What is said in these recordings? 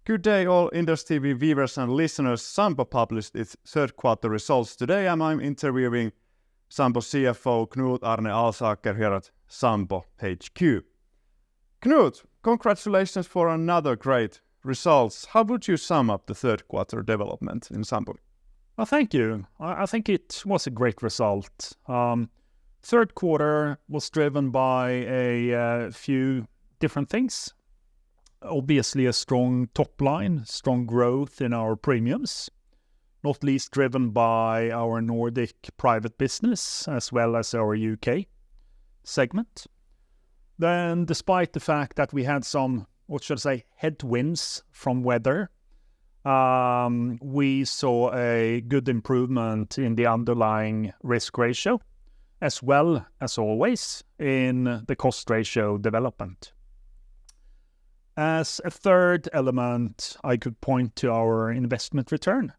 Good day, all Inderes TV viewers and listeners. Sampo published its third quarter results today, and I'm interviewing Sampo CFO Knut Arne Alsakeria here at Sampo HQ. Knut, congratulations for another great results. How would you sum up the third quarter development in Sampo? Well, thank you. I think it was a great result. Third quarter was driven by a few different things. Obviously, a strong top line, strong growth in our premiums, not least driven by our Nordic private business as well as our UK segment. Then, despite the fact that we had some, headwinds from weather, we saw a good improvement in the underlying risk ratio, as well as always in the cost ratio development. As a third element, I could point to our investment return,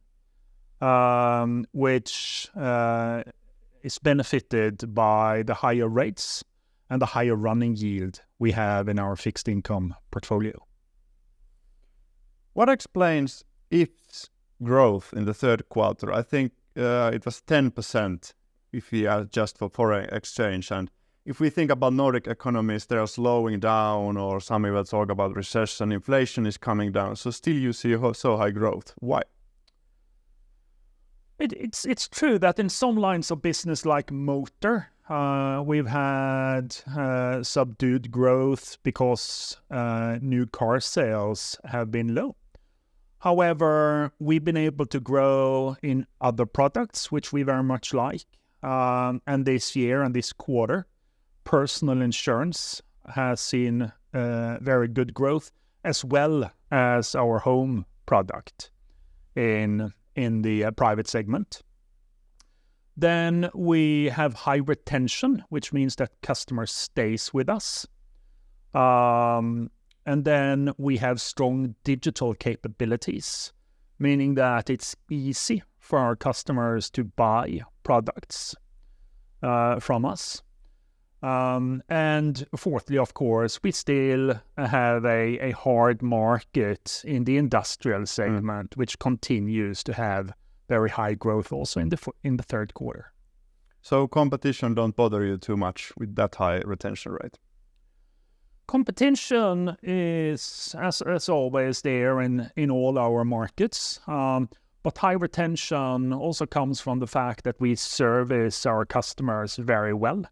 which is benefited by the higher rates and the higher running yield we have in our fixed income portfolio. What explains its growth in the third quarter? I think it was 10% if we adjust for foreign exchange. And if we think about Nordic economies, they are slowing down, or some even talk about recession, inflation is coming down. So still you see so high growth. Why? It's true that in some lines of business like motor, we've had subdued growth because new car sales have been low. However, we've been able to grow in other products, which we very much like. And this year and this quarter, personal insurance has seen very good growth, as well as our home product in the private segment. Then we have high retention, which means that customer stays with us. And then we have strong digital capabilities, meaning that it's easy for our customers to buy products from us. And fourthly, of course, we still have a hard market in the industrial segment, which continues to have very high growth also in the third quarter. So competition don't bother you too much with that high retention rate? Competition is, as always, there in all our markets. But high retention also comes from the fact that we service our customers very well.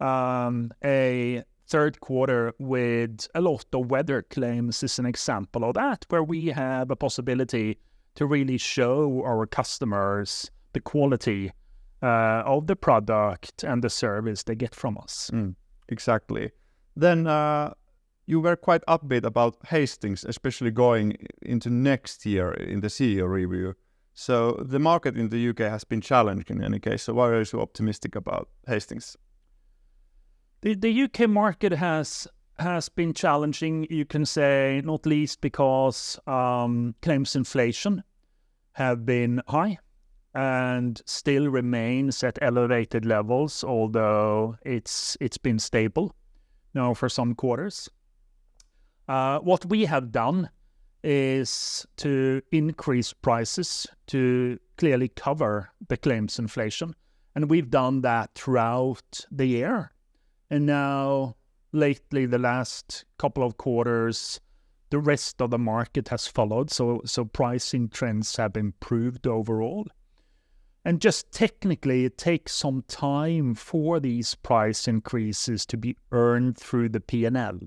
A third quarter with a lot of weather claims is an example of that, where we have a possibility to really show our customers the quality of the product and the service they get from us. Exactly. Then you were quite upbeat about Hastings, especially going into next year in the CEO review. So the market in the UK has been challenged in any case. So why are you so optimistic about Hastings? The UK market has been challenging, you can say, not least because claims inflation have been high and still remains at elevated levels, although it's been stable now for some quarters. What we have done is to increase prices to clearly cover the claims inflation, and we've done that throughout the year. And now, lately, the last couple of quarters, the rest of the market has followed, so pricing trends have improved overall. And just technically, it takes some time for these price increases to be earned through the P&L.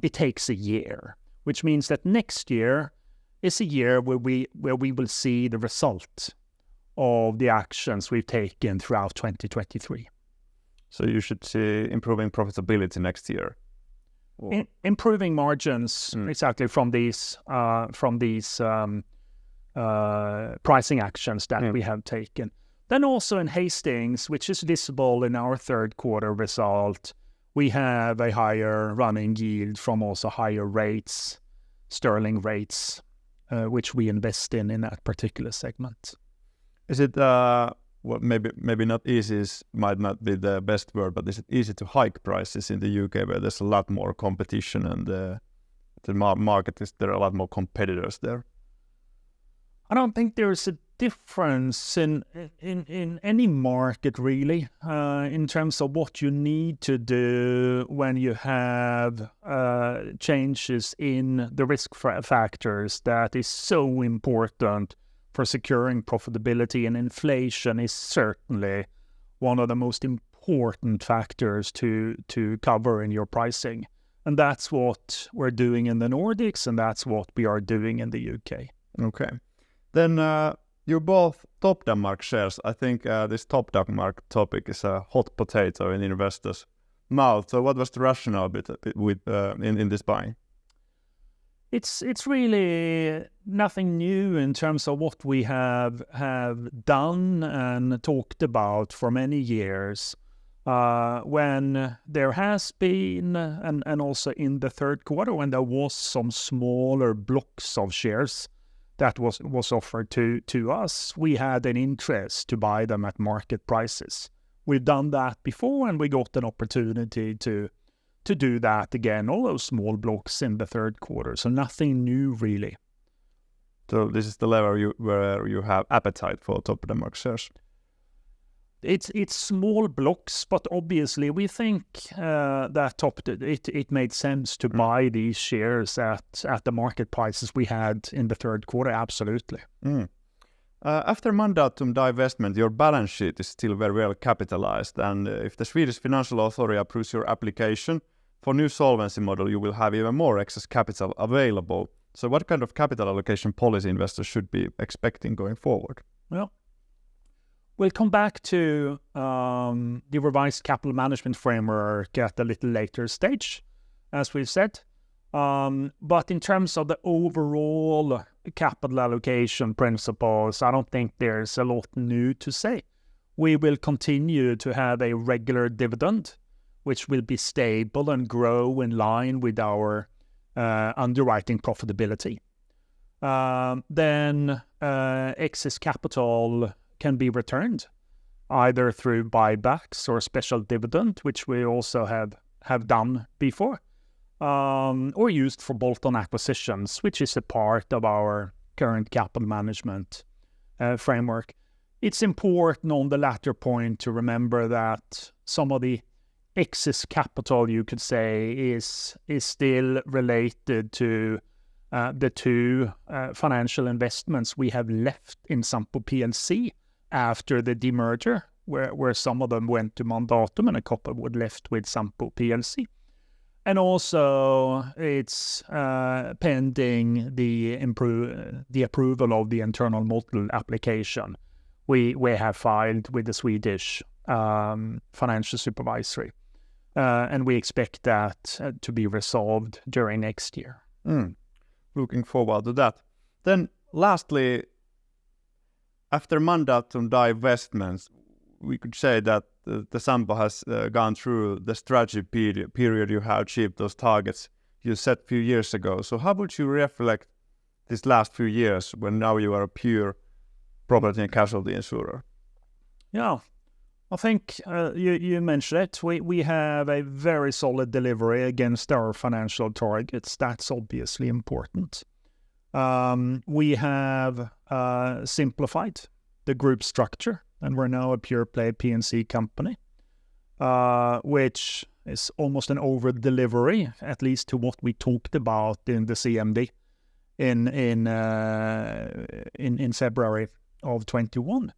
It takes a year, which means that next year is a year where we will see the result of the actions we've taken throughout 2023. So you should see improving profitability next year. Improving margins, exactly, from these pricing actions that we have taken. Then also in Hastings, which is visible in our third quarter result, we have a higher running yield from also higher rates, sterling rates, which we invest in that particular segment. Is it maybe not easy, might not be the best word, but is it easy to hike prices in the UK where there's a lot more competition and the market? Is there a lot more competitors there? I don't think there's a difference in any market really in terms of what you need to do when you have changes in the risk factors that is so important for securing profitability, and inflation is certainly one of the most important factors to cover in your pricing. And that's what we're doing in the Nordics, and that's what we are doing in the UK. Okay. Then you're both Topdanmark shares. I think this Topdanmark topic is a hot potato in investors' mouth. So what was the rationale in this buying? It's really nothing new in terms of what we have done and talked about for many years. When there has been, and also in the third quarter, when there was some smaller blocks of shares that was offered to us, we had an interest to buy them at market prices. We've done that before, and we got an opportunity to do that again, all those small blocks in the third quarter. So nothing new really. So this is the level where you have appetite for Topdanmark shares. It's small blocks, but obviously we think that it made sense to buy these shares at the market prices we had in the third quarter. Absolutely. After Mandatum divestment, your balance sheet is still very well capitalized, and if the Swedish Financial Authority approves your application for new solvency model, you will have even more excess capital available. So what kind of capital allocation policy investors should be expecting going forward? Well, we'll come back to the revised capital management framework at a little later stage, as we've said. But in terms of the overall capital allocation principles, I don't think there's a lot new to say. We will continue to have a regular dividend, which will be stable and grow in line with our underwriting profitability. Then excess capital can be returned either through buybacks or special dividend, which we also have done before, or used for bolt-on acquisitions, which is a part of our current capital management framework. It's important on the latter point to remember that some of the excess capital, you could say, is still related to the two financial investments we have left in Sampo PLC after the demerger, where some of them went to Mandatum and a couple were left with Sampo PLC. And also, it's pending the approval of the internal model application we have filed with the Swedish Financial Supervisory. And we expect that to be resolved during next year. Looking forward to that. Then, lastly, after Mandatum divestments, we could say that the Sampo has gone through the strategy period. You have achieved those targets you set a few years ago. So how would you reflect these last few years when now you are a pure property and casualty insurer? Yeah, I think you mentioned it. We have a very solid delivery against our financial targets. That's obviously important. We have simplified the group structure, and we're now a pure play P&C company, which is almost an over delivery, at least to what we talked about in the CMD in February of 21.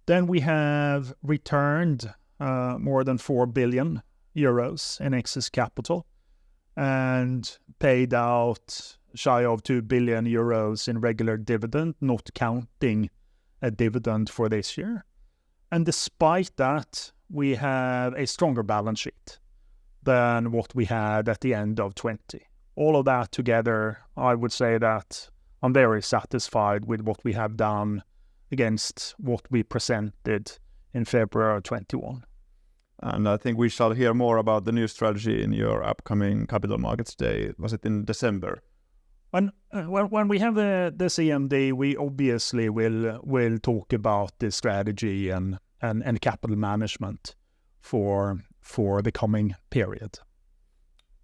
Then we have returned more than 4 billion euros in excess capital and paid out shy of 2 billion euros in regular dividend, not counting a dividend for this year. And despite that, we have a stronger balance sheet than what we had at the end of 20. All of that together, I would say that I'm very satisfied with what we have done against what we presented in February 21. And I think we shall hear more about the new strategy in your upcoming Capital Markets Day. Was it in December? When we have the CMD, we obviously will talk about the strategy and capital management for the coming period.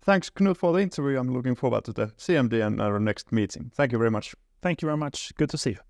thanks, Knut, for the interview. I'm looking forward to the CMD and our next meeting. Thank you very much. Thank you very much. Good to see you.